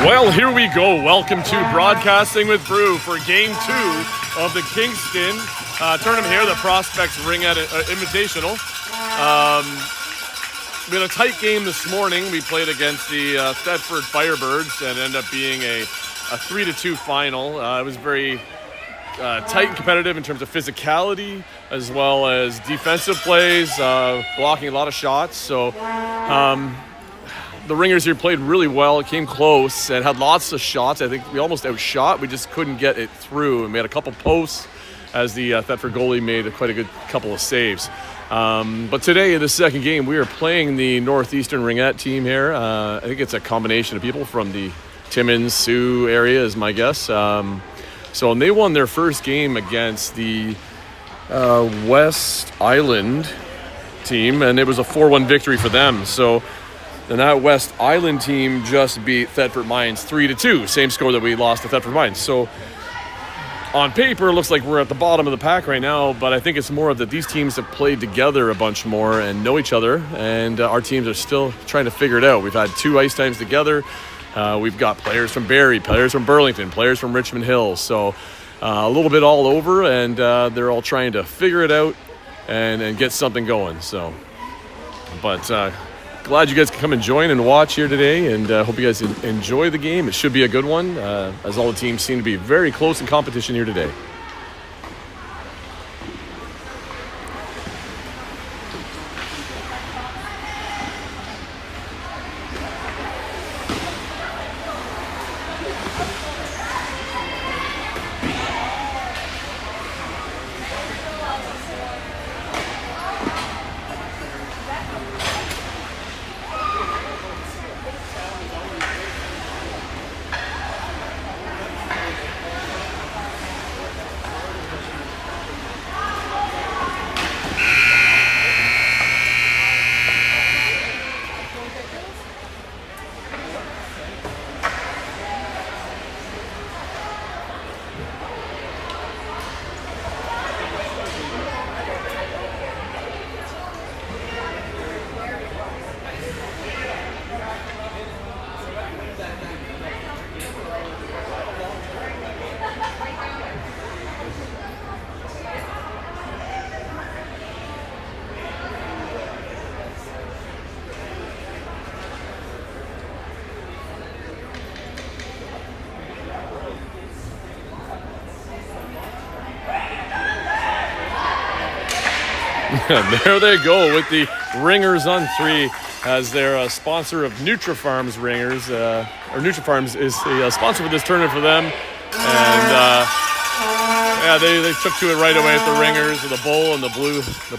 Well, here we go. Welcome to Broadcasting with Brew for Game 2 of the Kingston tournament here, the Prospects Ringette Invitational. We had a tight game this morning. We played against the Thetford Firebirds and ended up being a 3-2 final. It was very tight and competitive in terms of physicality as well as defensive plays, blocking a lot of shots. So the Ringers here played really well. It came close and had lots of shots. I think we almost outshot. We just couldn't get it through. And we had a couple posts as the Thetford goalie made quite a good couple of saves. But today in the second game, we are playing the Northeastern Ringette team here. I think it's a combination of people from the Timmins, Sioux area is my guess. And they won their first game against the West Island team, and it was a 4-1 victory for them. So then that West Island team just beat Thetford Mines 3-2, same score that we lost to Thetford Mines. So on paper, it looks like we're at the bottom of the pack right now, but I think it's more of that these teams have played together a bunch more and know each other, and our teams are still trying to figure it out. We've had 2 ice times together. We've got players from Barrie, players from Burlington, players from Richmond Hill. So a little bit all over, and they're all trying to figure it out and get something going. So, but glad you guys can come and join and watch here today, and hope you guys enjoy the game. It should be a good one, as all the teams seem to be very close in competition here today. There they go with the Ringers on 3 as their sponsor of Nutrafarms Ringers. Or Nutrafarms is the sponsor for this tournament for them. And they took to it right away at the Ringers with the bowl and the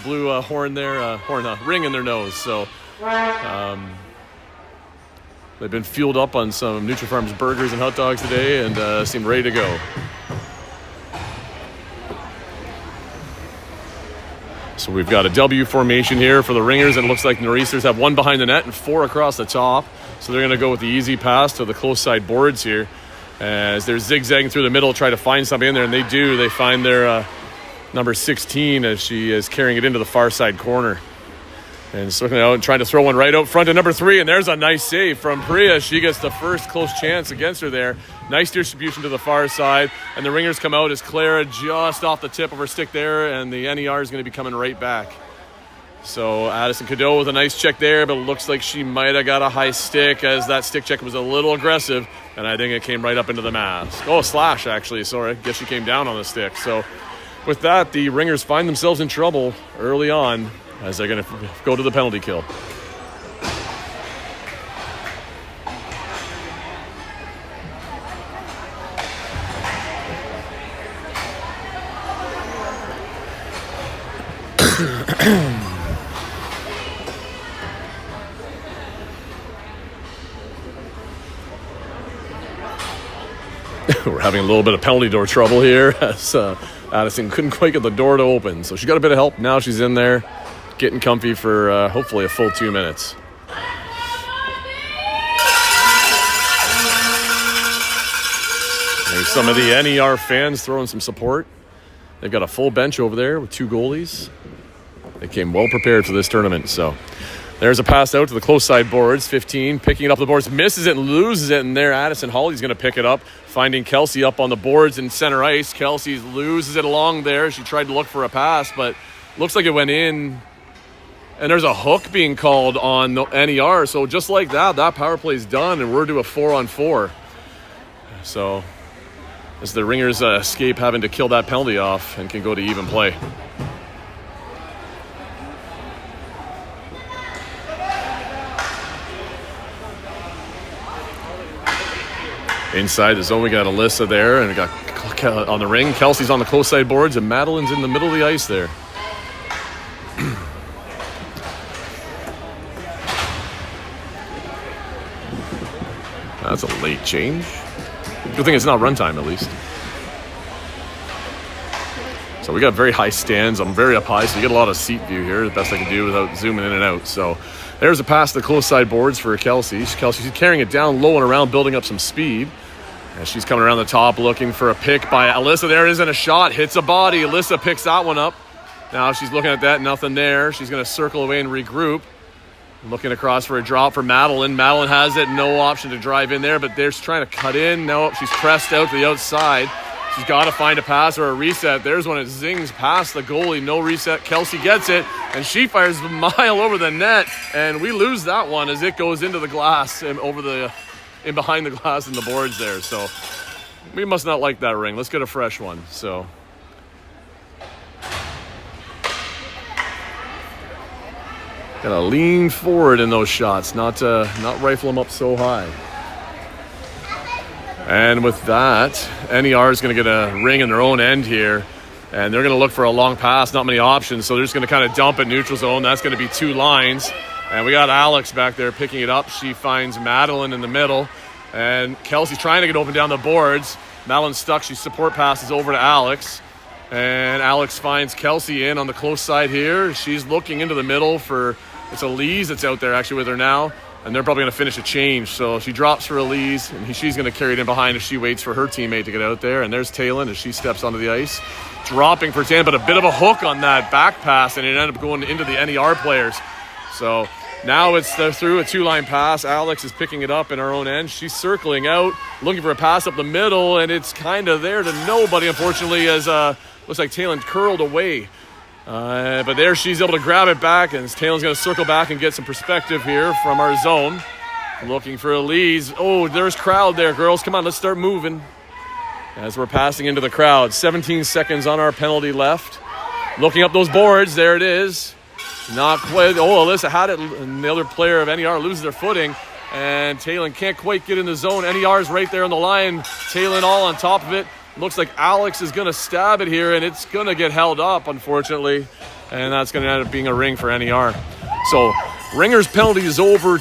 blue horn there, ring in their nose. So they've been fueled up on some Nutrafarms burgers and hot dogs today and seem ready to go. So we've got a W formation here for the Ringers, and it looks like the Nor'easters have 1 behind the net and 4 across the top. So they're going to go with the easy pass to the close side boards here as they're zigzagging through the middle, try to find something in there, and they do. They find their number 16 as she is carrying it into the far side corner. And circling out and trying to throw one right out front to number 3, and there's a nice save from Priya. She gets the first close chance against her there. Nice distribution to the far side, and the Ringers come out as Clara just off the tip of her stick there, and the NER is going to be coming right back. So Addison Cadeau with a nice check there, but it looks like she might have got a high stick as that stick check was a little aggressive, and I think it came right up into the mask. Oh, slash, actually, sorry. I guess she came down on the stick. So with that, the Ringers find themselves in trouble early on as they're going to go to the penalty kill. We're having a little bit of penalty door trouble here as Addison couldn't quite get the door to open. So she got a bit of help. Now she's in there getting comfy for hopefully a full 2 minutes. There's some of the NER fans throwing some support. They've got a full bench over there with 2 goalies. They came well prepared for this tournament. So There's a pass out to the close side boards. 15 picking it up the boards, misses it and loses it, and there Addison Holly's going to pick it up, finding Kelsey up on the boards in center ice. Kelsey loses it along there. She tried to look for a pass, but looks like it went in. And there's a hook being called on the NER. So just like that, that power play is done, and we're to a 4-on-4. So as the Ringers escape having to kill that penalty off and can go to even play. Inside the zone, we got Alyssa there, and we got on the ring. Kelsey's on the close side boards, and Madeline's in the middle of the ice there. That's a late change. Good thing it's not runtime, at least. So we got very high stands. I'm very up high, so you get a lot of seat view here. The best I can do without zooming in and out. So there's a pass to the close side boards for Kelsey. She's carrying it down low and around, building up some speed. And she's coming around the top looking for a pick by Alyssa. There it is, and a shot. Hits a body. Alyssa picks that one up. Now she's looking at that. Nothing there. She's going to circle away and regroup. Looking across for a drop for Madeline. Madeline has it. No option to drive in there, but they're trying to cut in. No, she's pressed out to the outside. She's got to find a pass or a reset. There's one that zings past the goalie. No reset. Kelsey gets it, and she fires a mile over the net, and we lose that one as it goes into the glass and over the... in behind the glass and the boards there. So we must not like that ring. Let's get a fresh one. So gotta lean forward in those shots, not rifle them up so high. And with that, NER is going to get a ring in their own end here, and they're going to look for a long pass. Not many options, so they're just going to kind of dump it neutral zone. That's going to be 2 lines. And we got Alex back there picking it up. She finds Madeline in the middle. And Kelsey's trying to get open down the boards. Madeline's stuck. She support passes over to Alex. And Alex finds Kelsey in on the close side here. She's looking into the middle for... It's Elise that's out there actually with her now. And they're probably going to finish a change. So she drops for Elise. And she's going to carry it in behind as she waits for her teammate to get out there. And there's Taylin as she steps onto the ice. Dropping for Taylin, but a bit of a hook on that back pass. And it ended up going into the NER players. So now it's through a 2-line pass. Alex is picking it up in her own end. She's circling out, looking for a pass up the middle, and it's kind of there to nobody, unfortunately, as looks like Taylin curled away. But there she's able to grab it back, and Taylin's going to circle back and get some perspective here from our zone. Looking for Elise. Oh, there's crowd there, girls. Come on, let's start moving. As we're passing into the crowd. 17 seconds on our penalty left. Looking up those boards. There it is. Not quite. Oh, Alyssa had it. And the other player of NER loses their footing. And Taylin can't quite get in the zone. NER is right there on the line. Taylin all on top of it. Looks like Alex is going to stab it here. And it's going to get held up, unfortunately. And that's going to end up being a ring for NER. So, Ringers penalty is over.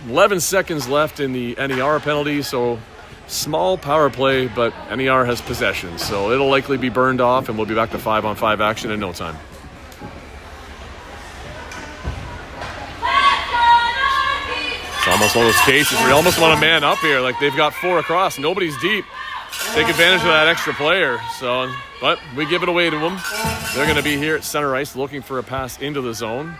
11 seconds left in the NER penalty. So, small power play, but NER has possession. So, it'll likely be burned off. And we'll be back to 5-on-5 action in no time. It's almost one of those cases where you almost want a man up here. Like they've got 4 across. Nobody's deep. Take advantage of that extra player. So, but we give it away to them. They're going to be here at center ice looking for a pass into the zone.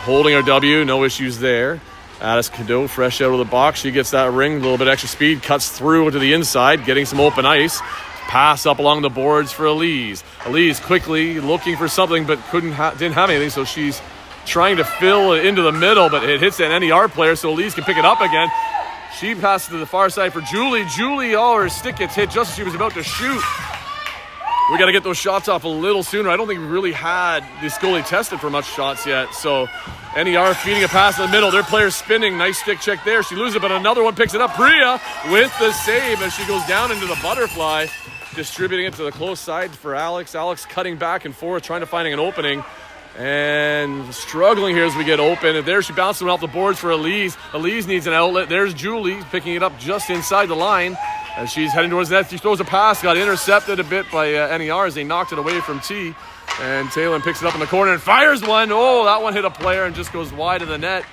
Holding our W. No issues there. Addis Cadeau fresh out of the box. She gets that ring. A little bit extra speed. Cuts through to the inside. Getting some open ice. Pass up along the boards for Elise. Elise quickly looking for something but didn't have anything. So she's trying to fill it into the middle, but it hits an NER player, so Elise can pick it up again. She passes to the far side for Julie. Julie, her stick gets hit just as she was about to shoot. We got to get those shots off a little sooner. I don't think we really had this goalie tested for much shots yet. So NER feeding a pass in the middle. Their player's spinning. Nice stick check there. She loses it, but another one picks it up. Priya with the save as she goes down into the butterfly. Distributing it to the close side for Alex. Alex cutting back and forth, trying to find an opening. And struggling here as we get open. And there she bounces off the boards for Elise. Elise needs an outlet. There's Julie picking it up just inside the line. As she's heading towards the net, she throws a pass. Got intercepted a bit by NER as they knocked it away from T. And Taylin picks it up in the corner and fires one. Oh, that one hit a player and just goes wide of the net.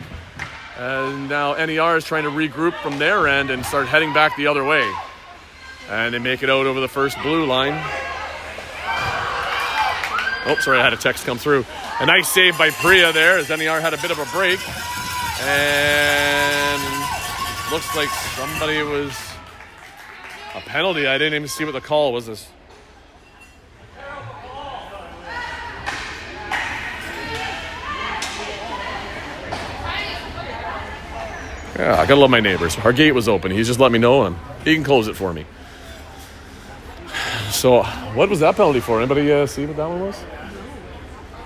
And now NER is trying to regroup from their end and start heading back the other way. And they make it out over the first blue line. Oh, sorry, I had a text come through. A nice save by Priya there as NER had a bit of a break. And looks like somebody was a penalty. I didn't even see what the call was. This. Yeah, I gotta love my neighbors. Our gate was open. He's just let me know, and he can close it for me. So, what was that penalty for? Anybody see what that one was?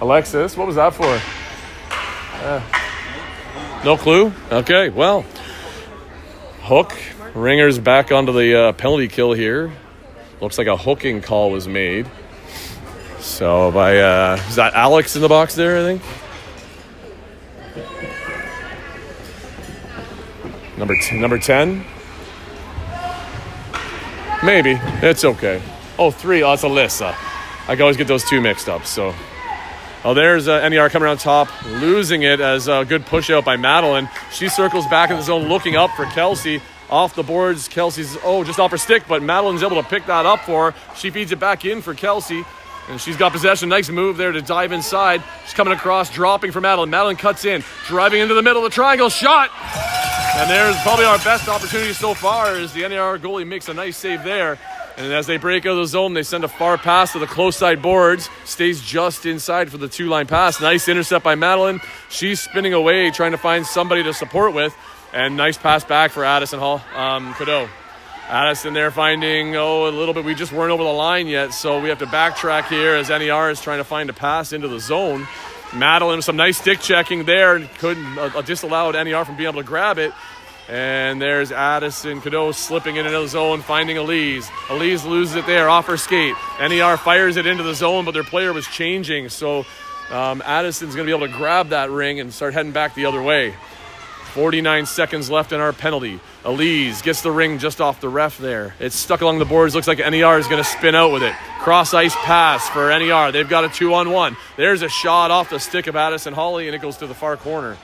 Alexis, what was that for? No clue? Okay, well. Hook. Ringer's back onto the penalty kill here. Looks like a hooking call was made. So, by, is that Alex in the box there, I think? Number 10? Maybe. It's okay. Oh, 3. Oh, it's Alyssa. I can always get those two mixed up. So, oh, there's NER coming around top, losing it as a good push out by Madeline. She circles back in the zone, looking up for Kelsey. Off the boards, Kelsey's, just off her stick, but Madeline's able to pick that up for her. She feeds it back in for Kelsey. And she's got possession. Nice move there to dive inside. She's coming across, dropping for Madeline. Madeline cuts in, driving into the middle of the triangle. Shot! And there's probably our best opportunity so far as the NER goalie makes a nice save there. And as they break out of the zone, they send a far pass to the close side boards. Stays just inside for the two-line pass. Nice intercept by Madeline. She's spinning away, trying to find somebody to support with. And nice pass back for Addison Cadeau. Addison there finding, a little bit. We just weren't over the line yet, so we have to backtrack here as NER is trying to find a pass into the zone. Madeline, some nice stick checking there, and couldn't disallowed NER from being able to grab it. And there's Addison Cadeau slipping in into the zone, finding Elise. Elise loses it there off her skate. NER fires it into the zone, but their player was changing, so Addison's going to be able to grab that ring and start heading back the other way. 49 seconds left in our penalty. Elise gets the ring just off the ref there. It's stuck along the boards. Looks like NER is going to spin out with it. Cross-ice pass for NER. They've got a 2-on-1. There's a shot off the stick of Addison Holly, and it goes to the far corner.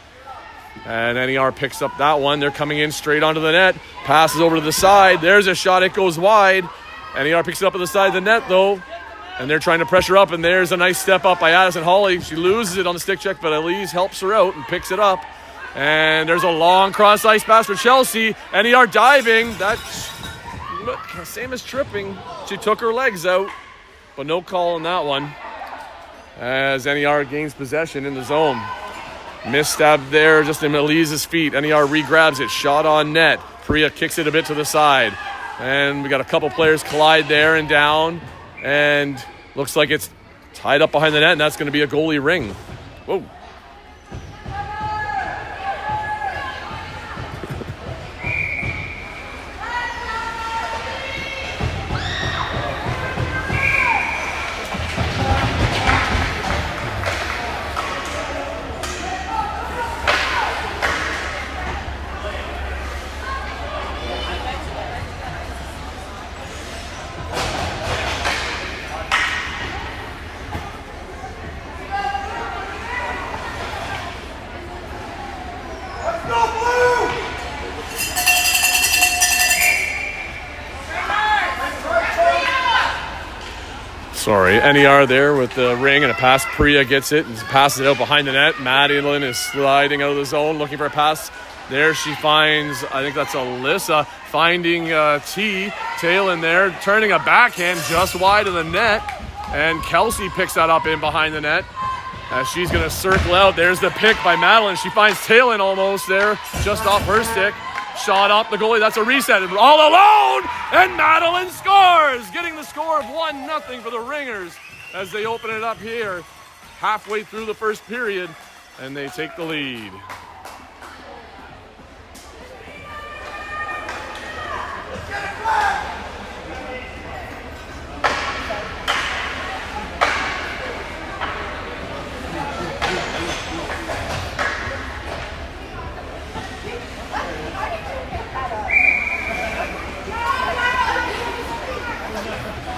And NER picks up that one. They're coming in straight onto the net. Passes over to the side. There's a shot. It goes wide. NER picks it up at the side of the net, though. And they're trying to pressure up, and there's a nice step up by Addison Holly. She loses it on the stick check, but Elise helps her out and picks it up. And there's a long cross-ice pass for Chelsea. NER diving. That's same as tripping. She took her legs out, but no call on that one. As NER gains possession in the zone. Missed-stab there just in Elise's feet. NER re-grabs it. Shot on net. Priya kicks it a bit to the side. And we got a couple players collide there and down. And looks like it's tied up behind the net, and that's going to be a goalie ring. Whoa. Sorry, NER there with the ring and a pass. Priya gets it and passes it out behind the net. Madeline is sliding out of the zone, looking for a pass. There she finds, I think that's Alyssa, finding Tail in there, turning a backhand just wide of the net. And Kelsey picks that up in behind the net. As she's going to circle out. There's the pick by Madeline. She finds Taylin almost there, just off her stick. Shot off the goalie. That's a reset. All alone, and Madeline scores, getting the score of 1-0 for the Ringers as they open it up here halfway through the first period, and they take the lead.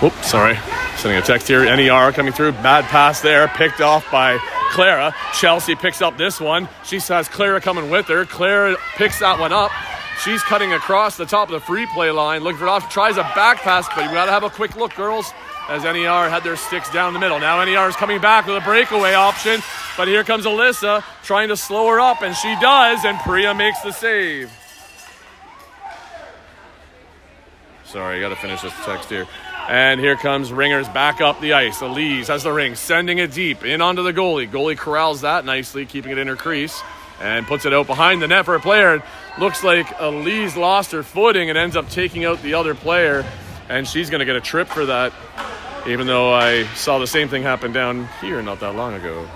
Oops, sorry. Sending a text here. NER coming through. Bad pass there. Picked off by Clara. Chelsea picks up this one. She has Clara coming with her. Clara picks that one up. She's cutting across the top of the free play line. Looking for it off. Tries a back pass, but you got to have a quick look, girls. as NER had their sticks down the middle. Now NER is coming back with a breakaway option, but here comes Alyssa trying to slow her up, and she does, and Priya makes the save. Sorry, I got to finish this text here. And here comes Ringers back up the ice. Elise has the ring, sending it deep in onto the goalie. Goalie corrals that nicely, keeping it in her crease, and puts it out behind the net for a player. Looks like Elise lost her footing and ends up taking out the other player, and she's going to get a trip for that, even though I saw the same thing happen down here not that long ago.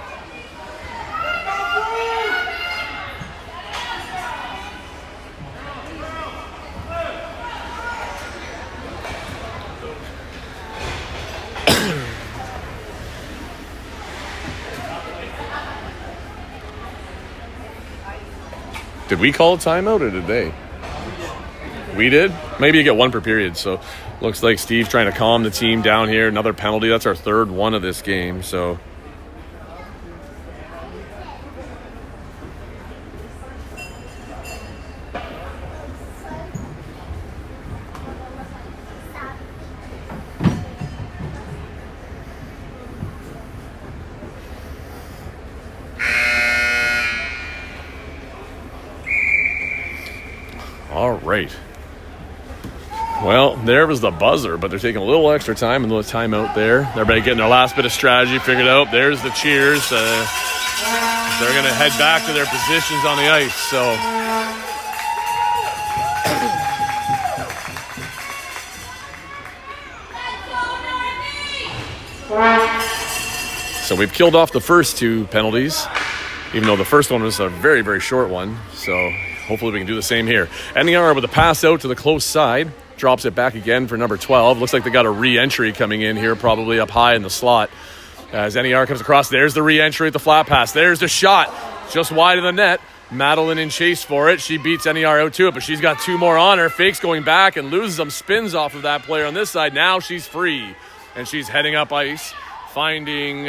Did we call a timeout or did they? We did? Maybe you get one per period. So looks like Steve's trying to calm the team down here. Another penalty. That's our third one of this game. So all right. Well, there was the buzzer, but they're taking a little extra time and a little timeout there. Everybody getting their last bit of strategy figured out. There's the cheers. They're going to head back to their positions on the ice. So we've killed off the first two penalties, even though the first one was a very, very short one. So hopefully we can do the same here. NER with a pass out to the close side. Drops it back again for number 12. Looks like they got a re-entry coming in here, probably up high in the slot. As NER comes across, there's the re-entry at the flat pass. There's the shot, just wide of the net. Madeline in chase for it. She beats NER out to it, but she's got two more on her. Fakes going back and loses them. Spins off of that player on this side. Now she's free, and she's heading up ice. Finding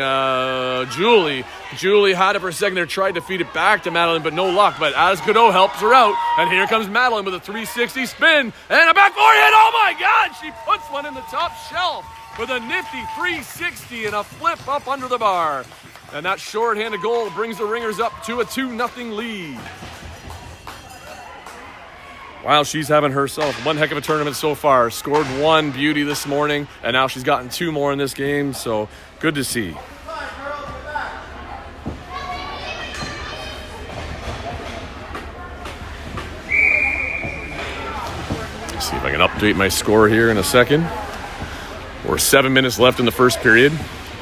Julie. Julie had it for a second there, tried to feed it back to Madeline, but no luck. But As Godot helps her out, and here comes Madeline with a 360 spin and a back forehand. Oh my God! She puts one in the top shelf with a nifty 360 and a flip up under the bar. And that short-handed goal brings the Ringers up to a 2-0 lead. Wow, she's having herself one heck of a tournament so far. Scored one beauty this morning, and now she's gotten two more in this game, so good to see. Let's see if I can update my score here in a second. We're 7 minutes left in the first period.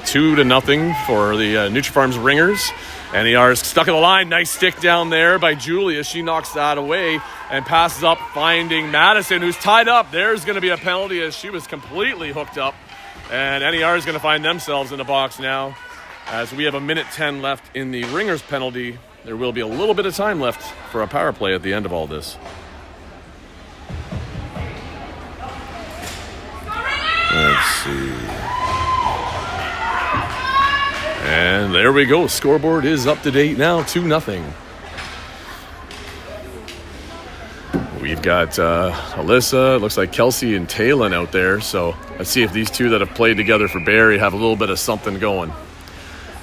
2-0 for the Nutrafarms Ringers. NER is stuck in the line. Nice stick down there by Julia. She knocks that away and passes up, finding Madison, who's tied up. There's going to be a penalty as she was completely hooked up. And NER is going to find themselves in the box now. As we have 1:10 left in the Ringers penalty, there will be a little bit of time left for a power play at the end of all this. Let's see. And there we go. Scoreboard is up to date now, 2-0. We've got Alyssa, looks like Kelsey and Talon out there. So let's see if these two that have played together for Barrie have a little bit of something going.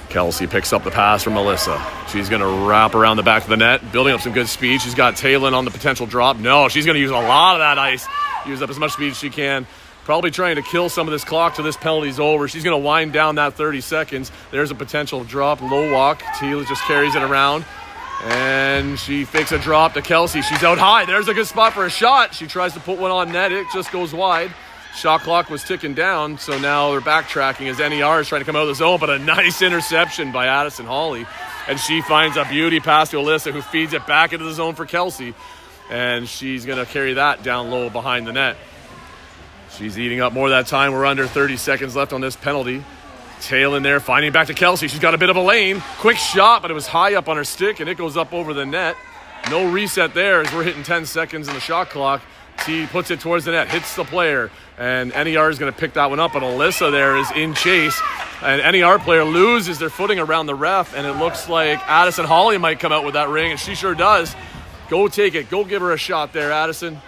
Kelsey picks up the pass from Alyssa. She's going to wrap around the back of the net, building up some good speed. She's got Talon on the potential drop. No, she's going to use a lot of that ice. Use up as much speed as she can. Probably trying to kill some of this clock till this penalty's over. She's going to wind down that 30 seconds. There's a potential drop, low walk. Teal just carries it around. And she fakes a drop to Kelsey. She's out high. There's a good spot for a shot. She tries to put one on net. It just goes wide. Shot clock was ticking down, so now they're backtracking as NER is trying to come out of the zone, but a nice interception by Addison Hawley. And she finds a beauty pass to Alyssa, who feeds it back into the zone for Kelsey. And she's going to carry that down low behind the net. She's eating up more of that time. We're under 30 seconds left on this penalty. Tail in there, finding back to Kelsey. She's got a bit of a lane. Quick shot, but it was high up on her stick, and it goes up over the net. No reset there as we're hitting 10 seconds in the shot clock. T puts it towards the net, hits the player, and NER is going to pick that one up, but Alyssa there is in chase. And NER player loses their footing around the ref, and it looks like Addison Hawley might come out with that ring, and she sure does. Go take it. Go give her a shot there, Addison.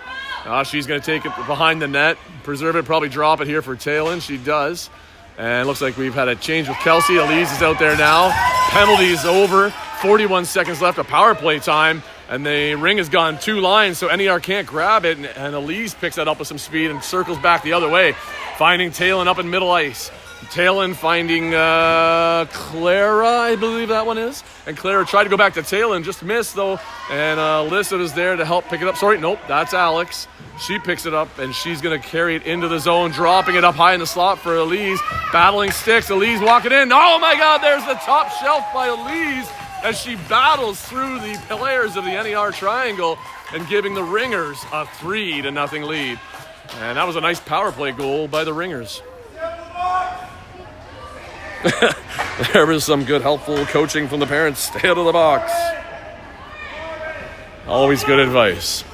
She's going to take it behind the net, preserve it, probably drop it here for Talon. She does. And it looks like we've had a change with Kelsey. Elise is out there now. Penalty is over. 41 seconds left of power play time. And the ring has gone 2 lines, so NER can't grab it. And Elise picks that up with some speed and circles back the other way, finding Talon up in middle ice. Talon finding Clara, I believe that one is. And Clara tried to go back to Talon, just missed though. And Alyssa is there to help pick it up. Sorry, nope, that's Alex. She picks it up and she's going to carry it into the zone, dropping it up high in the slot for Elise. Battling sticks, Elise walking in. Oh my God, there's the top shelf by Elise as she battles through the players of the NER triangle and giving the Ringers a 3-0 lead. And that was a nice power play goal by the Ringers. There was some good, helpful coaching from the parents. Stay out of the box. Always good advice.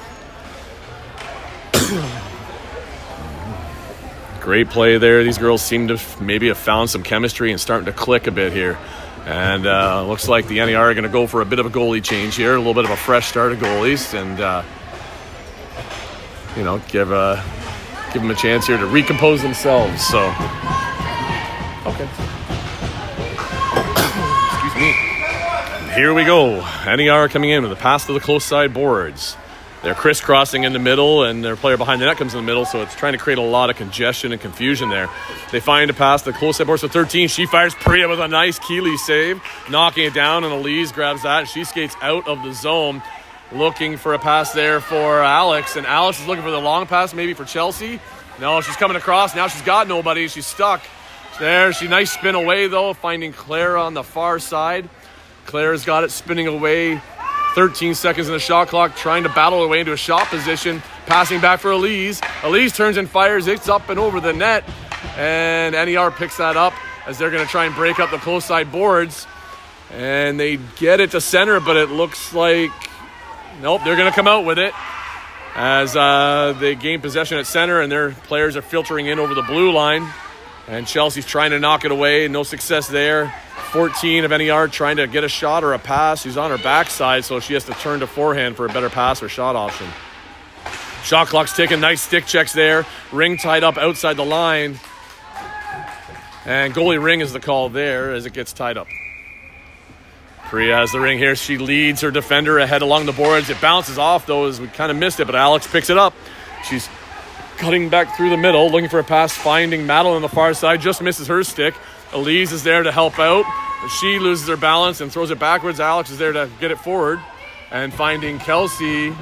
Great play there. These girls seem to maybe have found some chemistry and starting to click a bit here. And looks like the NER are going to go for a bit of a goalie change here, a little bit of a fresh start of goalies, and give them a chance here to recompose themselves. So, okay. Excuse me. Here we go. NER coming in with a pass to the close side boards. They're crisscrossing in the middle, and their player behind the net comes in the middle, so it's trying to create a lot of congestion and confusion there. They find a pass to the close side boards to 13. She fires Priya with a nice Keeley save, knocking it down, and Elise grabs that, and she skates out of the zone, looking for a pass there for Alex, and Alex is looking for the long pass, maybe for Chelsea. No, she's coming across. Now she's got nobody. She's stuck. There, she nice spin away, though, finding Clara on the far side. Clara's got it spinning away. 13 seconds in the shot clock, trying to battle her way into a shot position. Passing back for Elise. Elise turns and fires. It's up and over the net. And NER picks that up as they're going to try and break up the close side boards. And they get it to center, but it looks like... Nope, they're going to come out with it as they gain possession at center, and their players are filtering in over the blue line. And Chelsea's trying to knock it away. No success there. 14 of NER trying to get a shot or a pass. She's on her backside, so she has to turn to forehand for a better pass or shot option. Shot clock's ticking. Nice stick checks there. Ring tied up outside the line. And goalie ring is the call there as it gets tied up. Priya has the ring here. She leads her defender ahead along the boards. It bounces off, though, as we kind of missed it, but Alex picks it up. She's cutting back through the middle, looking for a pass, finding Madeline on the far side. Just misses her stick. Elise is there to help out. She loses her balance and throws it backwards. Alex is there to get it forward and finding Kelsey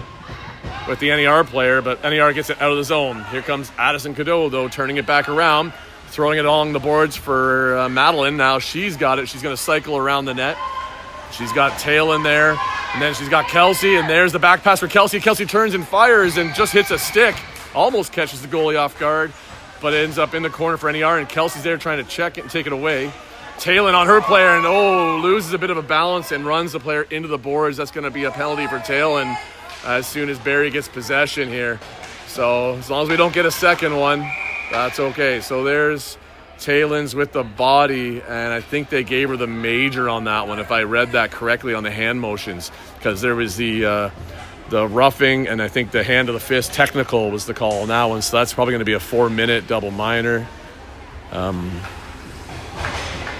with the NER player, but NER gets it out of the zone. Here comes Addison Cadeau, though, turning it back around, throwing it along the boards for Madeline. Now she's got it. She's going to cycle around the net. She's got Tail in there, and then she's got Kelsey, and there's the back pass for Kelsey. Kelsey turns and fires and just hits a stick. Almost catches the goalie off guard, but ends up in the corner for NER, and Kelsey's there trying to check it and take it away. Talon on her player, and loses a bit of a balance and runs the player into the boards. That's going to be a penalty for Talon as soon as Barry gets possession here. So as long as we don't get a second one, that's okay. So there's Talon's with the body, and I think they gave her the major on that one, if I read that correctly on the hand motions, because there was the roughing, and I think the hand of the fist technical was the call on that one. So that's probably going to be a 4-minute double minor.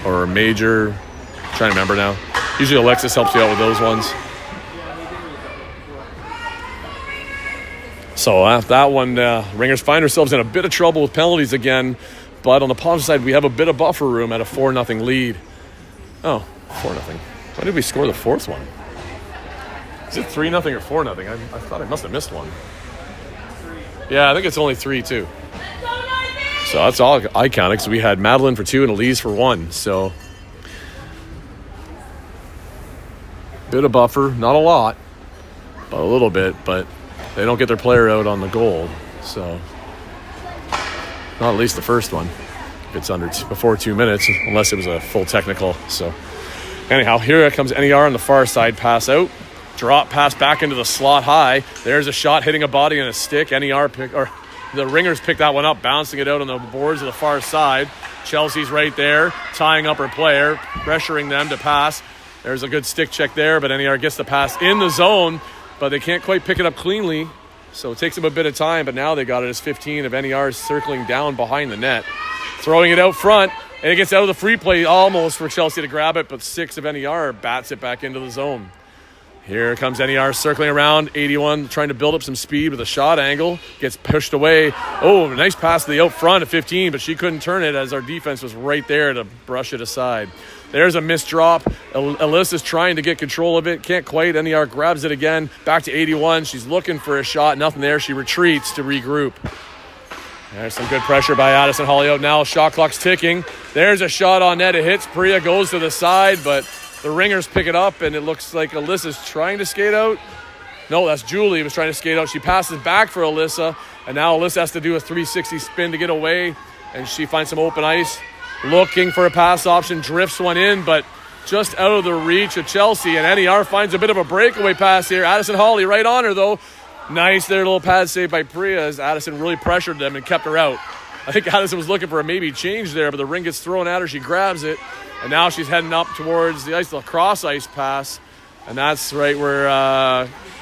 Or a major. I'm trying to remember now. Usually Alexis helps you out with those ones. So that one, Ringers find ourselves in a bit of trouble with penalties again. But on the positive side, we have a bit of buffer room at a 4-0 lead. Oh, 4-0. Why did we score the fourth one? Is it 3-0 or 4-0? I thought I must have missed one. Yeah, I think it's only 3-2. So that's all I counted, because we had Madeline for 2 and Elise for 1. So bit of buffer, not a lot, but a little bit. But they don't get their player out on the goal, so not at least the first one. It's before 2 minutes, unless it was a full technical. So anyhow, here comes NER on the far side, pass out, drop pass back into the slot high. There's a shot hitting a body and a stick. The Ringers pick that one up, bouncing it out on the boards of the far side. Chelsea's right there, tying up her player, pressuring them to pass. There's a good stick check there, but NER gets the pass in the zone, but they can't quite pick it up cleanly. So it takes them a bit of time, but now they got it as 15 of NER circling down behind the net. Throwing it out front, and it gets out of the free play almost for Chelsea to grab it, but 6 of NER bats it back into the zone. Here comes NER circling around. 81 trying to build up some speed with a shot angle. Gets pushed away. Oh, nice pass to the out front of 15, but she couldn't turn it as our defense was right there to brush it aside. There's a missed drop. Alyssa's trying to get control of it. Can't quite. NER grabs it again. Back to 81. She's looking for a shot. Nothing there. She retreats to regroup. There's some good pressure by Addison Holly out now. Shot clock's ticking. There's a shot on net. It hits. Priya goes to the side, but the Ringers pick it up, and it looks like Alyssa's trying to skate out. No, that's Julie was trying to skate out. She passes back for Alyssa, and now Alyssa has to do a 360 spin to get away, and she finds some open ice. Looking for a pass option, drifts one in, but just out of the reach of Chelsea, and NER finds a bit of a breakaway pass here. Addison Holly right on her, though. Nice there, little pad save by Priya as Addison really pressured them and kept her out. I think Addison was looking for a maybe change there, but the ring gets thrown at her. She grabs it, and now she's heading up towards the ice, the cross ice pass, and that's right where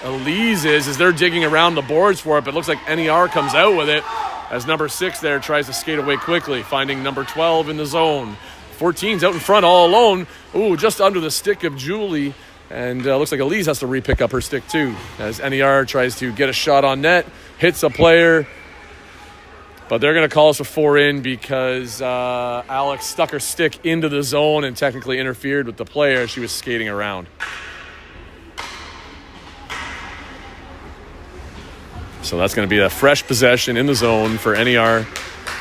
Elise is as they're digging around the boards for it, but it looks like NER comes out with it as number 6 there tries to skate away quickly, finding number 12 in the zone. 14's out in front all alone. Ooh, just under the stick of Julie, and looks like Elise has to re-pick up her stick too as NER tries to get a shot on net, hits a player, but they're going to call us a 4 in because Alex stuck her stick into the zone and technically interfered with the player. She was skating around. So that's going to be a fresh possession in the zone for NER.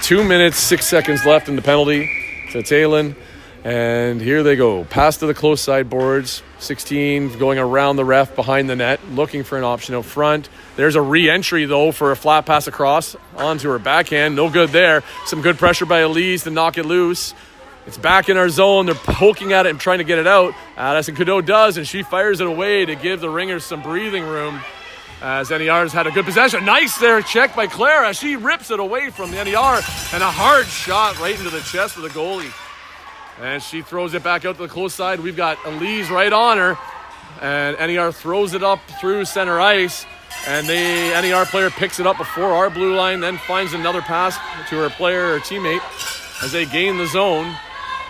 2 minutes, 6 seconds left in the penalty to Talon. And here they go. Pass to the close side boards. 16 going around the ref behind the net, looking for an option out front. There's a re-entry, though, for a flat pass across onto her backhand. No good there. Some good pressure by Elise to knock it loose. It's back in our zone. They're poking at it and trying to get it out. Addison Cadeau does, and she fires it away to give the Ringers some breathing room as NER's had a good possession. Nice there, check by Clara. She rips it away from the NER, and a hard shot right into the chest of the goalie. And she throws it back out to the close side. We've got Elise right on her, and NER throws it up through center ice, and the NER player picks it up before our blue line, then finds another pass to her player or teammate as they gain the zone.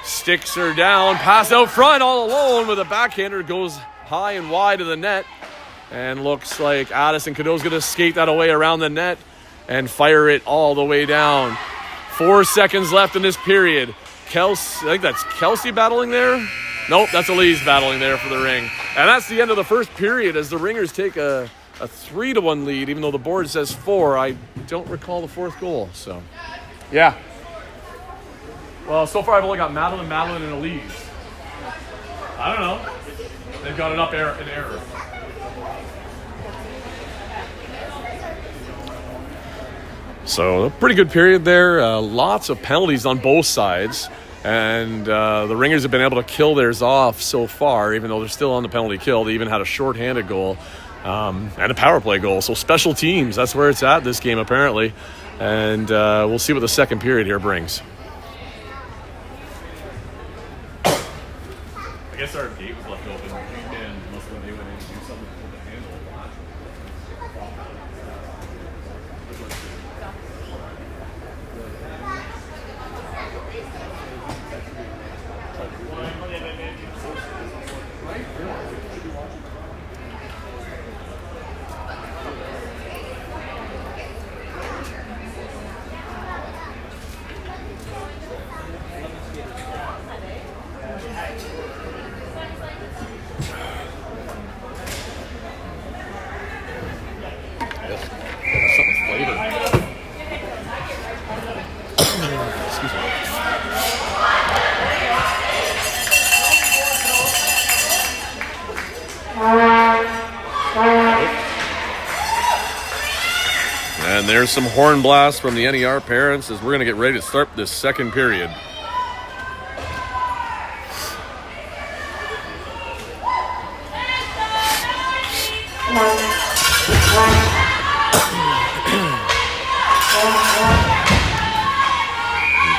Sticks her down, pass out front all alone with a backhander, goes high and wide of the net, and looks like Addison Cadeau's going to skate that away around the net and fire it all the way down. 4 seconds left in this period. I think that's Kelsey battling there. Nope, that's Elise battling there for the ring. And that's the end of the first period as the Ringers take a 3-1 lead, even though the board says 4. I don't recall the fourth goal, so yeah. Well, so far I've only got Madeline, and Elise. I don't know. They've got it up in error. So a pretty good period there. Lots of penalties on both sides. And the Ringers have been able to kill theirs off so far, even though they're still on the penalty kill. They even had a shorthanded goal and a power play goal. So special teams, that's where it's at this game apparently. And we'll see what the second period here brings. I guess our gate was left open. And unless when they went in to do something with the handle. And there's some horn blasts from the NER parents as we're going to get ready to start this second period.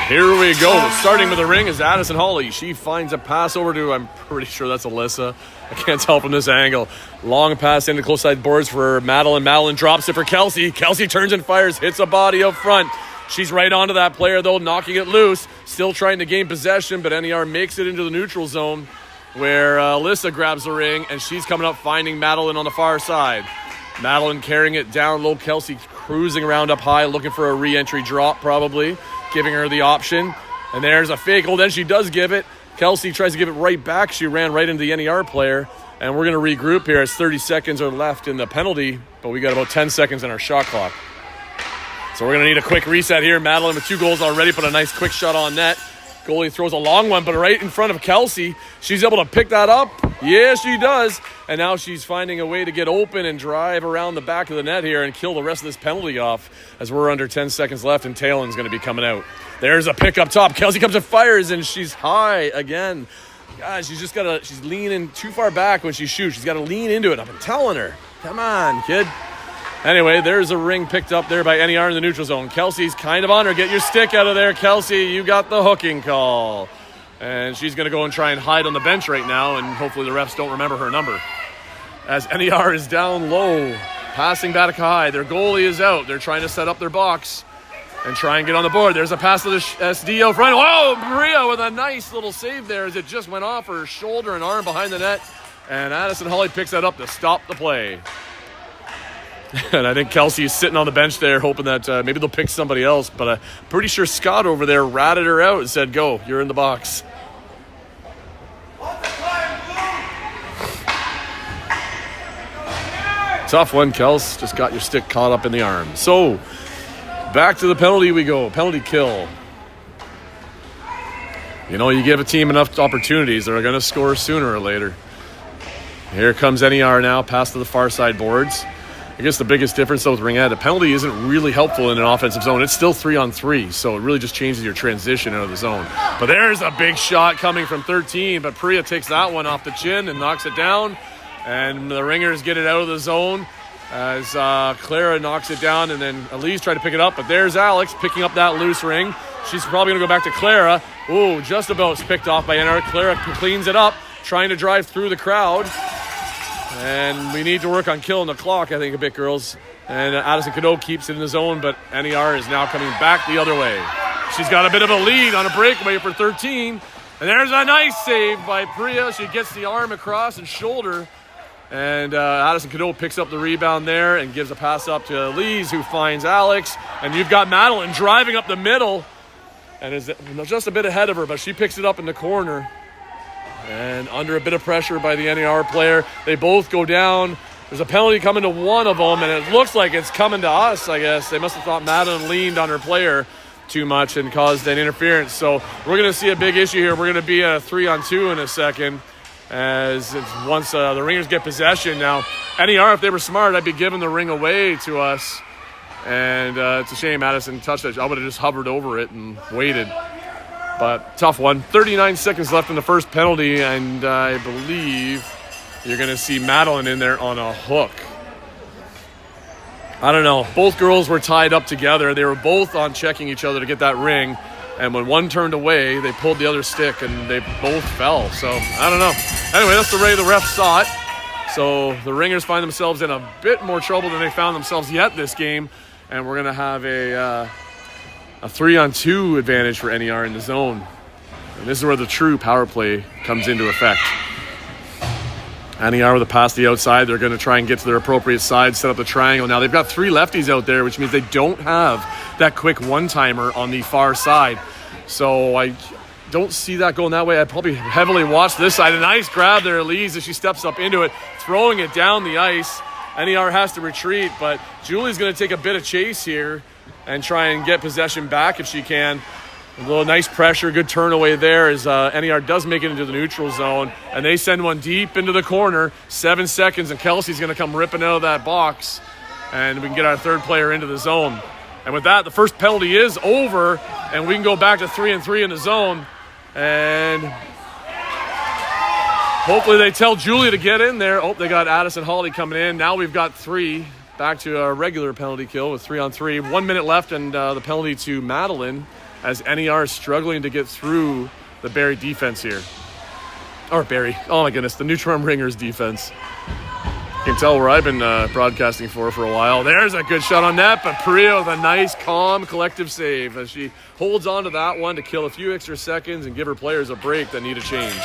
Here we go. Starting with the ring is Addison Hawley. She finds a pass over to, I'm pretty sure that's Alyssa. I can't tell from this angle. Long pass into close side boards for Madeline. Madeline drops it for Kelsey. Kelsey turns and fires, hits a body up front. She's right onto that player, though, knocking it loose. Still trying to gain possession, but NER makes it into the neutral zone where Alyssa grabs the ring, and she's coming up, finding Madeline on the far side. Madeline carrying it down low. Kelsey cruising around up high, looking for a re-entry drop, probably, giving her the option. And there's a fake hold. Then she does give it. Kelsey tries to give it right back. She ran right into the NER player. And we're going to regroup here as 30 seconds are left in the penalty, but we got about 10 seconds in our shot clock. So we're going to need a quick reset here. Madeline with 2 goals already, put a nice quick shot on net. Goalie throws a long one, but right in front of Kelsey. She's able to pick that up. Yeah, she does. And now she's finding a way to get open and drive around the back of the net here and kill the rest of this penalty off as we're under 10 seconds left and Talen's going to be coming out. There's a pick up top. Kelsey comes and fires, and she's high again. Guys, she's leaning too far back when she shoots. She's got to lean into it. I've been telling her. Come on, kid. Anyway, there's a ring picked up there by NER in the neutral zone. Kelsey's kind of on her. Get your stick out of there, Kelsey. You got the hooking call. And she's going to go and try and hide on the bench right now, and hopefully the refs don't remember her number. As NER is down low, passing back high. Their goalie is out. They're trying to set up their box and try and get on the board. There's a pass to the SD out front. Whoa, Maria with a nice little save there as it just went off her shoulder and arm behind the net. And Addison Hawley picks that up to stop the play. And I think Kelsey is sitting on the bench there hoping that maybe they'll pick somebody else. But I'm pretty sure Scott over there ratted her out and said, go, you're in the box. Tough one, Kels. Just got your stick caught up in the arm. So, back to the penalty we go. Penalty kill. You know, you give a team enough opportunities, they're going to score sooner or later. Here comes NER now, pass to the far side boards. I guess the biggest difference, though, with Ringette, a penalty isn't really helpful in an offensive zone. It's still 3-on-3, so it really just changes your transition out of the zone. But there's a big shot coming from 13, but Priya takes that one off the chin and knocks it down. And the Ringers get it out of the zone as Clara knocks it down, and then Elise tried to pick it up, but there's Alex picking up that loose ring. She's probably going to go back to Clara. Ooh, just about picked off by NR. Clara cleans it up, trying to drive through the crowd. And we need to work on killing the clock, I think, a bit, girls. And Addison Cadeau keeps it in the zone, but NER is now coming back the other way. She's got a bit of a lead on a breakaway for 13. And there's a nice save by Priya. She gets the arm across and shoulder. And Addison Cadeau picks up the rebound there and gives a pass up to Elise, who finds Alex. And you've got Madeline driving up the middle and is just a bit ahead of her, but she picks it up in the corner. And under a bit of pressure by the NER player, they both go down. There's a penalty coming to one of them, and it looks like it's coming to us, I guess. They must have thought Madeline leaned on her player too much and caused an interference. So we're going to see a big issue here. We're going to be a 3-on-2 in a second. As it's once the Ringers get possession. Now, NER, if they were smart, I'd be giving the ring away to us. And it's a shame Addison touched it. I would have just hovered over it and waited. But tough one. 39 seconds left in the first penalty, and I believe you're going to see Madeline in there on a hook. I don't know. Both girls were tied up together. They were both on checking each other to get that ring. And when one turned away, they pulled the other stick, and they both fell. So, I don't know. Anyway, that's the way the ref saw it. So, the Ringers find themselves in a bit more trouble than they found themselves yet this game. And we're going to have a 3-on-2 advantage for NER in the zone. And this is where the true power play comes into effect. NER with a pass to the outside. They're going to try and get to their appropriate side, set up the triangle. Now, they've got 3 lefties out there, which means they don't have that quick one-timer on the far side. So I don't see that going that way. I'd probably heavily watch this side. A nice grab there, Elise, as she steps up into it, throwing it down the ice. NER has to retreat, but Julie's going to take a bit of chase here and try and get possession back if she can. A little nice pressure, good turn away there as NER does make it into the neutral zone. And they send one deep into the corner. 7 seconds, and Kelsey's going to come ripping out of that box. And we can get our third player into the zone. And with that, the first penalty is over, and we can go back to 3-on-3 in the zone. And hopefully they tell Julia to get in there. Oh, they got Addison Hawley coming in. Now we've got 3. Back to a regular penalty kill with 3-on-3. 1 minute left, and the penalty to Madeline as NER is struggling to get through the Barrie defense here. Or Barrie, oh my goodness, the Nutrafarm Ringers defense. You can tell where I've been broadcasting for a while. There's a good shot on net, but Priya with a nice, calm, collective save as she holds on to that one to kill a few extra seconds and give her players a break that need a change.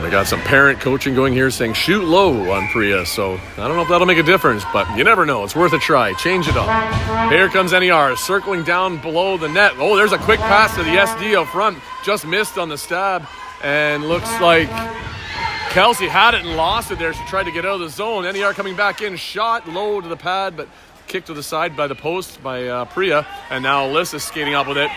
We got some parent coaching going here saying shoot low on Priya, so I don't know if that'll make a difference, but you never know. It's worth a try. Change it up. Here comes NER circling down below the net. Oh, there's a quick pass to the SD up front. Just missed on the stab, and looks like Kelsey had it and lost it there. She tried to get out of the zone. NER coming back in, shot low to the pad, but kicked to the side by the post by Priya, and now Alyssa skating up with it.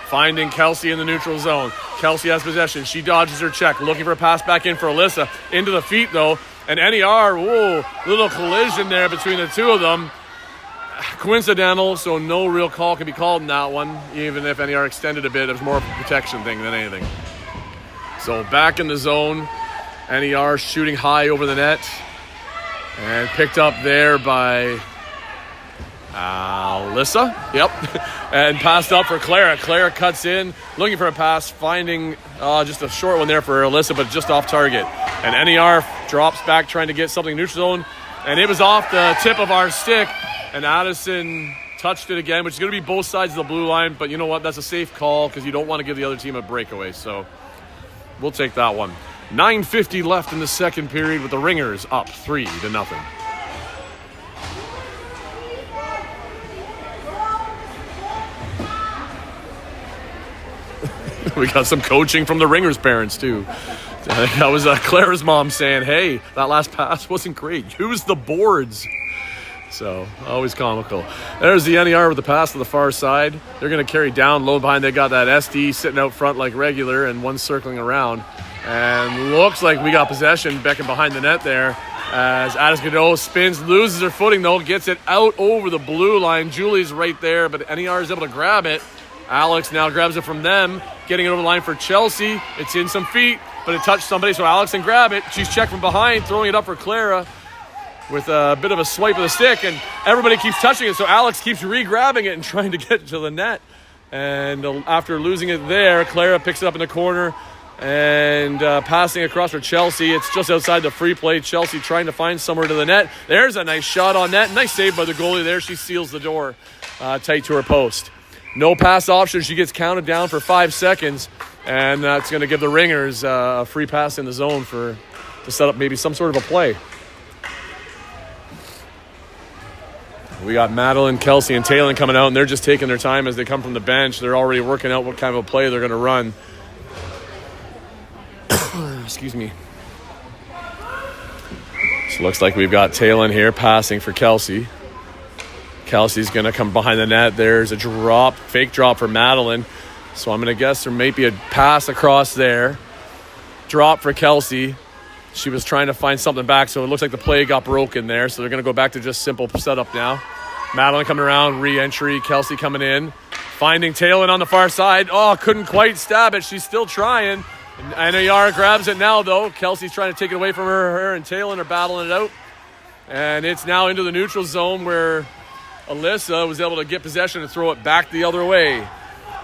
Finding Kelsey in the neutral zone. Kelsey has possession. She dodges her check. Looking for a pass back in for Alyssa. Into the feet, though. And NER, whoa, little collision there between the two of them. Coincidental, so no real call can be called in that one. Even if NER extended a bit, it was more of a protection thing than anything. So back in the zone. NER shooting high over the net. And picked up there by Alyssa, yep, and passed up for Clara. Clara cuts in, looking for a pass, finding just a short one there for Alyssa, but just off target. And NER drops back trying to get something neutral zone, and it was off the tip of our stick, and Addison touched it again, which is going to be both sides of the blue line, but you know what, that's a safe call because you don't want to give the other team a breakaway, so we'll take that one. 9:50 left in the second period with the Ringers up 3-0. We got some coaching from the Ringers parents, too. I think that was Clara's mom saying, hey, that last pass wasn't great. Use the boards. So, always comical. There's the NER with the pass to the far side. They're going to carry down low behind. They got that SD sitting out front like regular and one circling around. And looks like we got possession. Beckham behind the net there as Addis Godot spins, loses her footing, though, gets it out over the blue line. Julie's right there, but NER is able to grab it. Alex now grabs it from them, getting it over the line for Chelsea. It's in some feet, but it touched somebody, so Alex can grab it. She's checked from behind, throwing it up for Clara with a bit of a swipe of the stick, and everybody keeps touching it, so Alex keeps re-grabbing it and trying to get to the net. And after losing it there, Clara picks it up in the corner and passing across for Chelsea. It's just outside the free play. Chelsea trying to find somewhere to the net. There's a nice shot on net. Nice save by the goalie there. She seals the door tight to her post. No pass option. She gets counted down for 5 seconds, and that's going to give the Ringers a free pass in the zone to set up maybe some sort of a play. We got Madeline, Kelsey, and Taylor coming out, and they're just taking their time as they come from the bench. They're already working out what kind of a play they're going to run. Excuse me. So looks like we've got Taylor here passing for Kelsey. Kelsey's going to come behind the net. There's a drop, fake drop for Madeline. So I'm going to guess there might be a pass across there. Drop for Kelsey. She was trying to find something back, so it looks like the play got broken there. So they're going to go back to just simple setup now. Madeline coming around, re-entry. Kelsey coming in. Finding Taylor on the far side. Oh, couldn't quite stab it. She's still trying. And NER grabs it now, though. Kelsey's trying to take it away from her and Taylor are battling it out. And it's now into the neutral zone where Alyssa was able to get possession and throw it back the other way.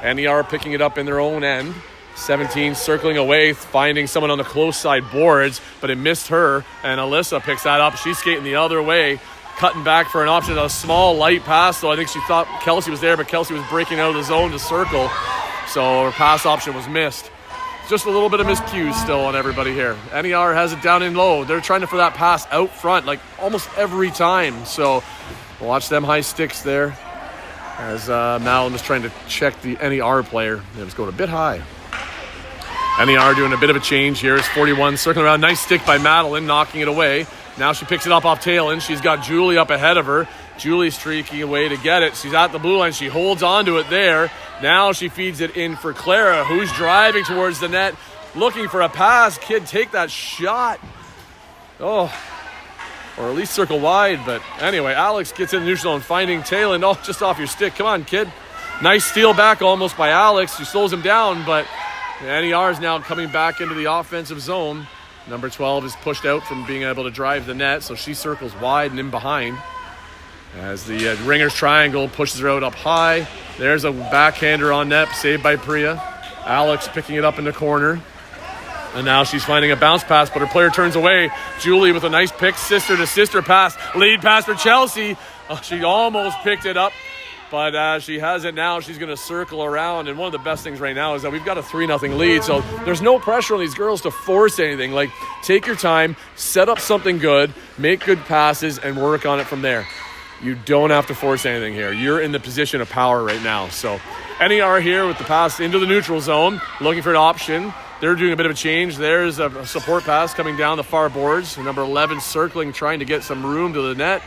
NER picking it up in their own end. 17 circling away, finding someone on the close side boards, but it missed her, and Alyssa picks that up. She's skating the other way, cutting back for an option, a small light pass, so I think she thought Kelsey was there, but Kelsey was breaking out of the zone to circle, so her pass option was missed. Just a little bit of miscues still on everybody here. NER has it down in low. They're trying for that pass out front, like almost every time, so watch them high sticks there as Madeline was trying to check the NER player. It was going a bit high. NER doing a bit of a change here. It's 41 circling around. Nice stick by Madeline, knocking it away. Now she picks it up off Taylor. She's got Julie up ahead of her. Julie streaking away to get it. She's at the blue line. She holds on to it there. Now she feeds it in for Clara, who's driving towards the net, looking for a pass. Kid, take that shot. Oh, or at least circle wide. But anyway, Alex gets in the neutral zone, finding Taylor. Oh, just off your stick. Come on, kid. Nice steal back almost by Alex. She slows him down, but NER is now coming back into the offensive zone. Number 12 is pushed out from being able to drive the net, so she circles wide and in behind. As the Ringers triangle pushes her out up high. There's a backhander on net, saved by Priya. Alex picking it up in the corner. And now she's finding a bounce pass, but her player turns away. Julie with a nice pick, sister-to-sister pass. Lead pass for Chelsea. Oh, she almost picked it up, but she has it now. She's going to circle around, and one of the best things right now is that we've got a 3-0 lead, so there's no pressure on these girls to force anything. Like, take your time, set up something good, make good passes, and work on it from there. You don't have to force anything here. You're in the position of power right now. So NER here with the pass into the neutral zone, looking for an option. They're doing a bit of a change. There's a support pass coming down the far boards. Number 11 circling, trying to get some room to the net.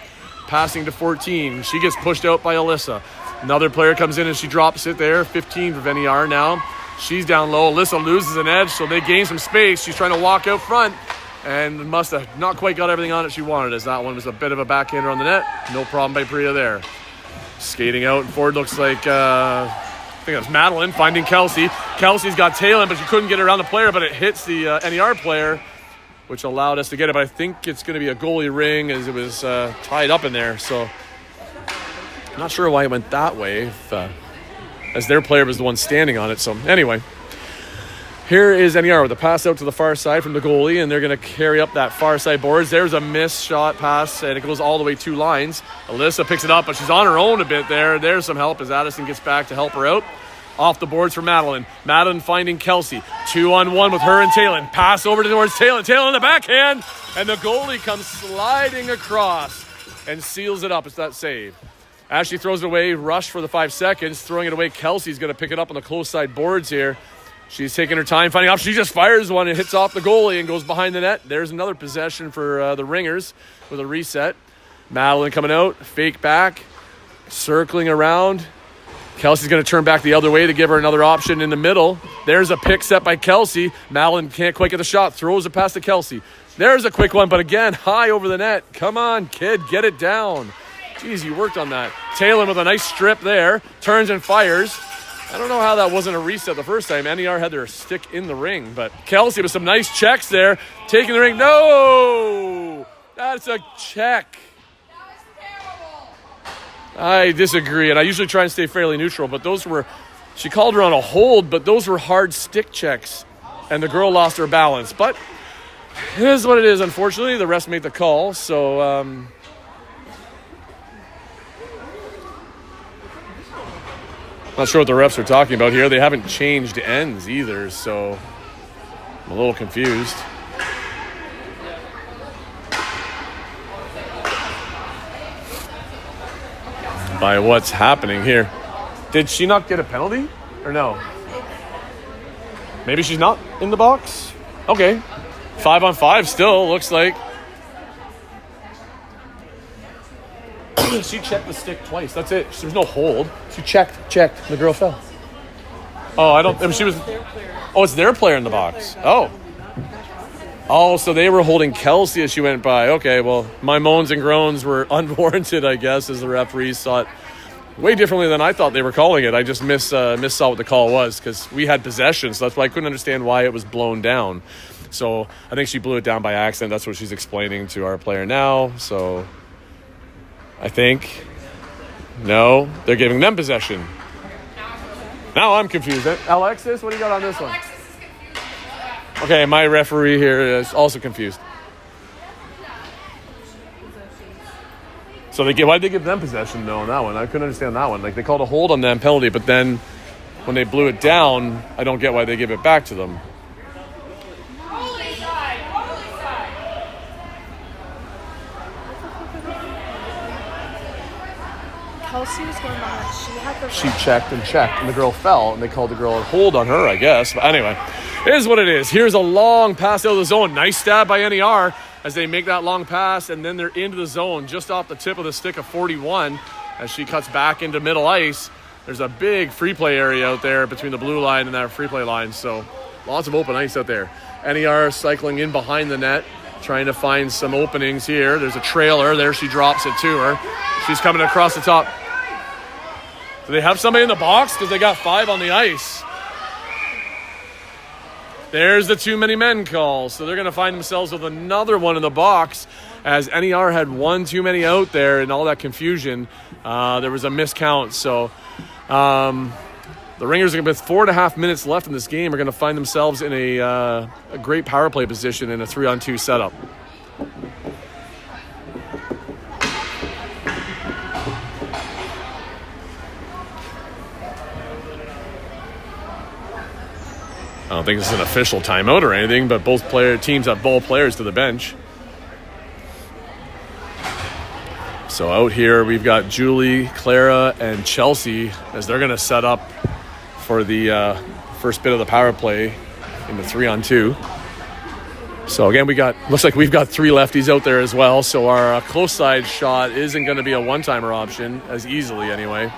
Passing to 14. She gets pushed out by Alyssa. Another player comes in and she drops it there. 15 for NER now. She's down low. Alyssa loses an edge, so they gain some space. She's trying to walk out front and must have not quite got everything on it she wanted, as that one was a bit of a backhander on the net. No problem by Priya there. Skating out forward looks like... I think that's Madeline finding Kelsey. Kelsey's got Taylor, but she couldn't get around the player, but it hits the NER player, which allowed us to get it. But I think it's going to be a goalie ring as it was tied up in there. So I'm not sure why it went that way, as their player was the one standing on it. So anyway, here is NER with a pass out to the far side from the goalie, and they're going to carry up that far side boards. There's a missed shot pass, and it goes all the way 2 lines. Alyssa picks it up, but she's on her own a bit there. There's some help as Addison gets back to help her out. Off the boards for Madeline. Madeline finding Kelsey. 2-on-1 with her and Talon. Pass over towards Talon. Talon in the backhand, and the goalie comes sliding across and seals it up. It's that save. As she throws it away, rush for the 5 seconds. Throwing it away, Kelsey's going to pick it up on the close side boards here. She's taking her time finding out. She just fires one and hits off the goalie and goes behind the net. There's another possession for the Ringers with a reset. Madeline coming out, fake back, circling around. Kelsey's going to turn back the other way to give her another option in the middle. There's a pick set by Kelsey. Madeline can't quite get the shot, throws it past to Kelsey. There's a quick one, but again, high over the net. Come on, kid, get it down. Jeez, you worked on that. Taylor with a nice strip there, turns and fires. I don't know how that wasn't a reset the first time. NER had their stick in the ring, but Kelsey with some nice checks there. Taking the ring. No! That's a check. That was terrible. I disagree, and I usually try and stay fairly neutral, but those were... She called her on a hold, but those were hard stick checks, and the girl lost her balance. But it is what it is, unfortunately. The refs made the call, so... Not sure what the refs are talking about here. They haven't changed ends either, so I'm a little confused. By what's happening here. Did she not get a penalty? Or no? Maybe she's not in the box? Okay. 5-on-5 still, looks like. She checked the stick twice. That's it. There was no hold. She checked. The girl fell. Oh, I don't... I mean, she was... Oh, it's their player in the box. Oh, so they were holding Kelsey as she went by. Okay, well, my moans and groans were unwarranted, I guess, as the referees saw it way differently than I thought they were calling it. I just missaw what the call was because we had possession, so that's why I couldn't understand why it was blown down. So I think she blew it down by accident. That's what she's explaining to our player now. So I think, no, they're giving them possession. Now I'm confused. Alexis, what do you got on this one? Alexis is confused. Okay, my referee here is also confused. So why did they give them possession though on that one? I couldn't understand that one. Like they called a hold on them penalty, but then when they blew it down, I don't get why they give it back to them. Holy side. Kelsey was going behind. She had the She checked, and the girl fell, and they called the girl a hold on her, I guess. But anyway, it is what it is. Here's a long pass out of the zone. Nice stab by NER as they make that long pass, and then they're into the zone just off the tip of the stick of 41 as she cuts back into middle ice. There's a big free play area out there between the blue line and that free play line, so lots of open ice out there. NER cycling in behind the net, trying to find some openings here. There's a trailer. There she drops it to her. She's coming across the top. Do they have somebody in the box? Because they got 5 on the ice. There's the too many men call. So they're going to find themselves with another one in the box, as NER had one too many out there and all that confusion. There was a miscount. So the Ringers, with 4.5 minutes left in this game, are going to find themselves in a great power play position in a 3-on-2 setup. I don't think this is an official timeout or anything, but both teams have both players to the bench. So out here we've got Julie, Clara, and Chelsea as they're going to set up for the first bit of the power play in the 3-on-2. So again, looks like we've got 3 lefties out there as well. So our close side shot isn't going to be a one-timer option as easily anyway.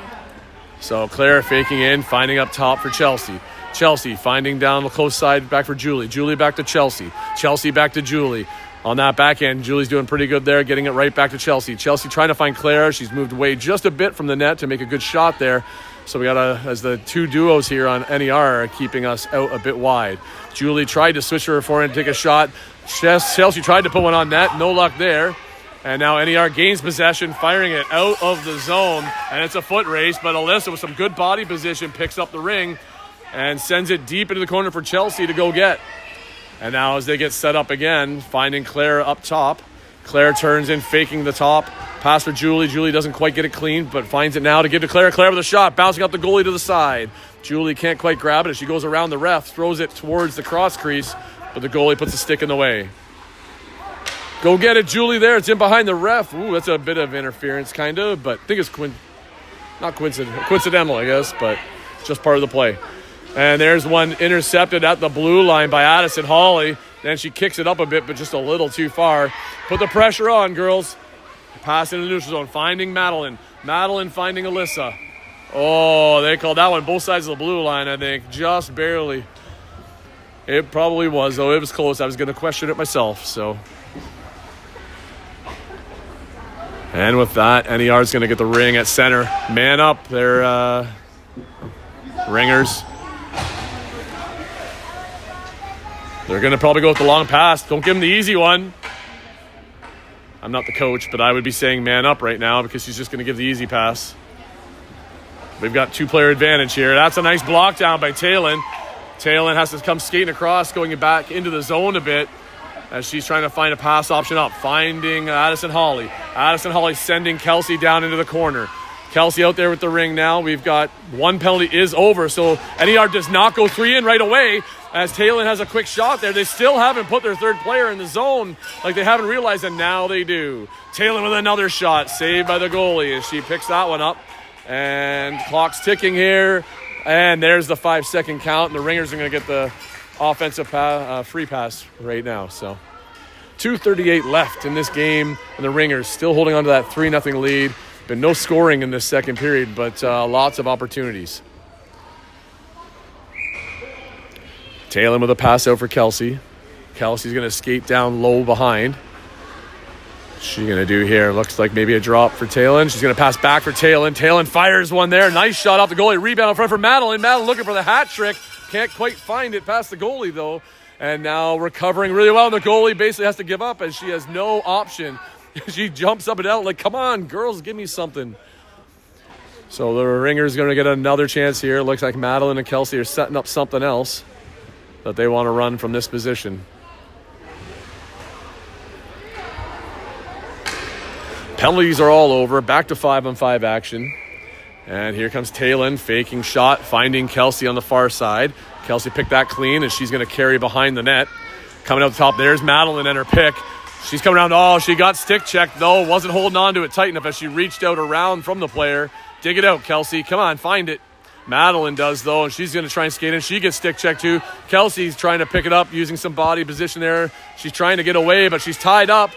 So Clara faking in, finding up top for Chelsea. Chelsea finding down the close side, back for Julie. Julie back to Chelsea. Chelsea back to Julie. On that back end, Julie's doing pretty good there, getting it right back to Chelsea. Chelsea trying to find Clara. She's moved away just a bit from the net to make a good shot there. So we got as the 2 duos here on NER are keeping us out a bit wide. Julie tried to switch her forehand and take a shot. Chelsea tried to put one on net. No luck there. And now NER gains possession, firing it out of the zone. And it's a foot race, but Alyssa with some good body position picks up the ring and sends it deep into the corner for Chelsea to go get. And now as they get set up again, finding Claire up top. Claire turns in, faking the top. Pass for Julie. Julie doesn't quite get it clean, but finds it now to give to Claire. Claire with a shot, bouncing up the goalie to the side. Julie can't quite grab it as she goes around the ref, throws it towards the cross crease, but the goalie puts a stick in the way. Go get it, Julie there. It's in behind the ref. Ooh, that's a bit of interference, kind of, but I think it's not coincidental, I guess, but just part of the play. And there's one intercepted at the blue line by Addison Hawley. Then she kicks it up a bit, but just a little too far. Put the pressure on, girls. Pass into the neutral zone, finding Madeline. Madeline finding Alyssa. Oh, they called that one both sides of the blue line, I think. Just barely. It probably was, though. It was close. I was going to question it myself, so. And with that, NER is going to get the ring at center. Man up. They're Ringers. They're going to probably go with the long pass. Don't give them the easy one. I'm not the coach, but I would be saying man up right now because she's just going to give the easy pass. We've got 2-player advantage here. That's a nice block down by Talon. Talon has to come skating across, going back into the zone a bit as she's trying to find a pass option up. Finding Addison Hawley. Addison Hawley sending Kelsey down into the corner. Kelsey out there with the ring now. We've got 1 penalty is over, so NER does not go 3 in right away. As Talon has a quick shot there, they still haven't put their 3rd player in the zone like they haven't realized, and now they do. Talon with another shot, saved by the goalie as she picks that one up. And clock's ticking here, and there's the 5-second count, and the Ringers are going to get the offensive free pass right now. So 2:38 left in this game, and the Ringers still holding on to that 3-0 lead. Been no scoring in this second period, but lots of opportunities. Talon with a pass out for Kelsey. Kelsey's going to skate down low behind. What's she going to do here? Looks like maybe a drop for Talon. She's going to pass back for Talon. Talon fires one there. Nice shot off the goalie. Rebound in front for Madeline. Madeline looking for the hat trick. Can't quite find it past the goalie, though. And now recovering really well. And the goalie basically has to give up as she has no option. She jumps up and down like, come on, girls, give me something. So the Ringers going to get another chance here. Looks like Madeline and Kelsey are setting up something else that they want to run from this position. Penalties are all over. Back to 5-on-5 action. And here comes Talon, faking shot, finding Kelsey on the far side. Kelsey picked that clean, and she's going to carry behind the net. Coming up top, there's Madeline and her pick. She's coming around. Oh, she got stick checked, though. Wasn't holding on to it tight enough as she reached out around from the player. Dig it out, Kelsey. Come on, find it. Madeline does, though, and she's going to try and skate in. She gets stick checked, too. Kelsey's trying to pick it up using some body position there. She's trying to get away, but she's tied up.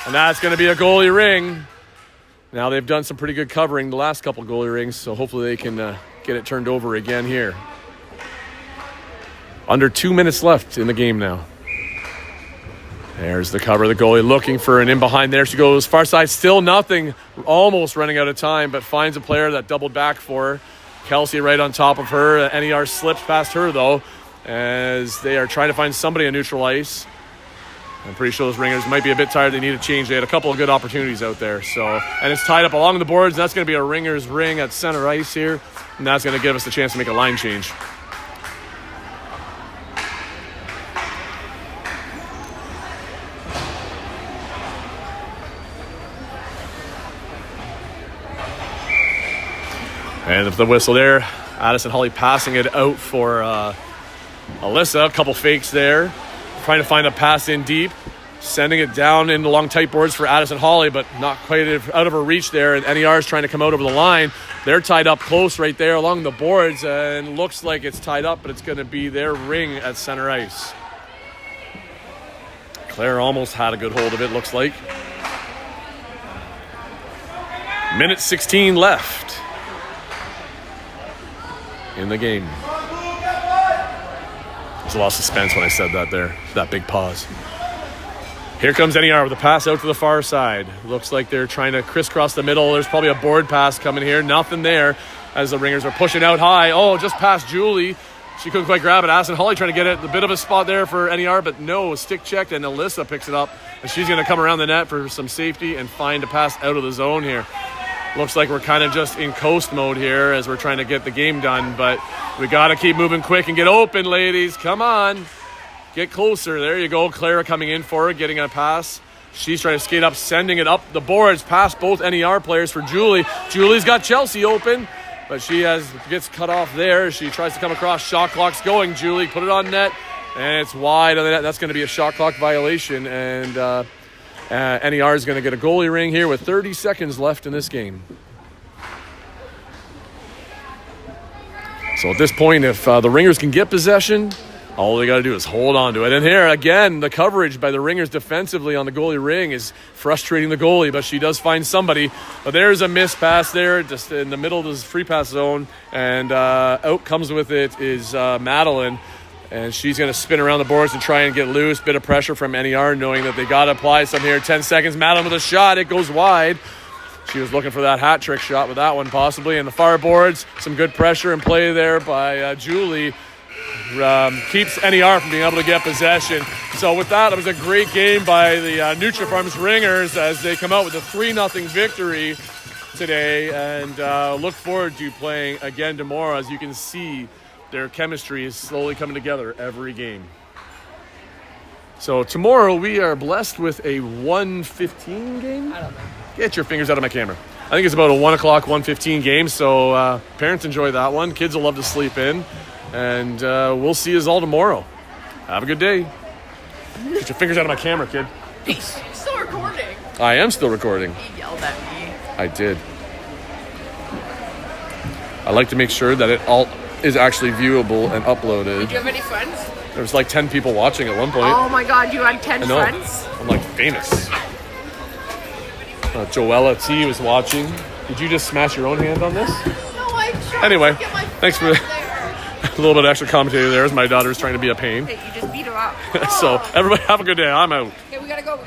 And that's going to be a goalie ring. Now they've done some pretty good covering the last couple goalie rings, so hopefully they can get it turned over again here. Under 2 minutes left in the game now. There's the cover. The goalie looking for an in behind. There she goes. Far side, still nothing. Almost running out of time, but finds a player that doubled back for her. Kelsey right on top of her. NER slips past her, though, as they are trying to find somebody on neutral ice. I'm pretty sure those Ringers might be a bit tired. They need a change. They had a couple of good opportunities out there. And it's tied up along the boards. That's going to be a Ringers ring at center ice here, and that's going to give us the chance to make a line change. And the whistle there, Addison Holly passing it out for Alyssa. A couple fakes there. Trying to find a pass in deep. Sending it down in along tight boards for Addison Holly, but not quite out of her reach there. And NER is trying to come out over the line. They're tied up close right there along the boards. And looks like it's tied up, but it's going to be their ring at center ice. Claire almost had a good hold of it, looks like. Minute 16 left in the game. There's a lot of suspense when I said that there. That big pause. Here comes NER with a pass out to the far side. Looks like they're trying to crisscross the middle. There's probably a board pass coming here. Nothing there as the Ringers are pushing out high. Oh, just past Julie. She couldn't quite grab it. Addison Holly trying to get it. A bit of a spot there for NER, but no, stick checked, and Alyssa picks it up. And she's going to come around the net for some safety and find a pass out of the zone here. Looks like we're kind of just in coast mode here as we're trying to get the game done, but we got to keep moving quick and get open, ladies. Come on. Get closer. There you go. Clara coming in for it, getting a pass. She's trying to skate up, sending it up the boards past both NER players for Julie. Julie's got Chelsea open, but she gets cut off there. She tries to come across. Shot clock's going. Julie put it on net, and it's wide on the net. That's going to be a shot clock violation, and NER is going to get a goalie ring here with 30 seconds left in this game. So at this point, if the Ringers can get possession, all they got to do is hold on to it. And here, again, the coverage by the Ringers defensively on the goalie ring is frustrating the goalie, but she does find somebody. But there's a missed pass there just in the middle of this free pass zone, and out comes with it is Madeline. And she's going to spin around the boards and try and get loose. Bit of pressure from NER, knowing that they got to apply some here. 10 seconds. Madeline with a shot. It goes wide. She was looking for that hat trick shot with that one possibly. And the far boards, some good pressure and play there by Julie. Keeps NER from being able to get possession. So with that, it was a great game by the Nutrafarms Ringers as they come out with a 3-0 victory today. And look forward to playing again tomorrow. As you can see, their chemistry is slowly coming together every game. So tomorrow we are blessed with a 1:15 game. I don't know. Get your fingers out of my camera. I think it's about a 1 o'clock, 1:15 game. So parents enjoy that one. Kids will love to sleep in. And we'll see you all tomorrow. Have a good day. Get your fingers out of my camera, kid. He's still recording. I am still recording. He yelled at me. I did. I like to make sure that it all is actually viewable and uploaded. Do you have any friends? There was like 10 people watching at one point. Oh my god, you had 10 I know. friends? I'm like famous. Joella T was watching. Did you just smash your own hand on this? No, I tried Anyway, to get my thanks for there. a little bit of extra commentary there as my daughter's trying to be a pain. Hey, you just beat her up. So everybody have a good day. I'm out. Okay, we gotta go.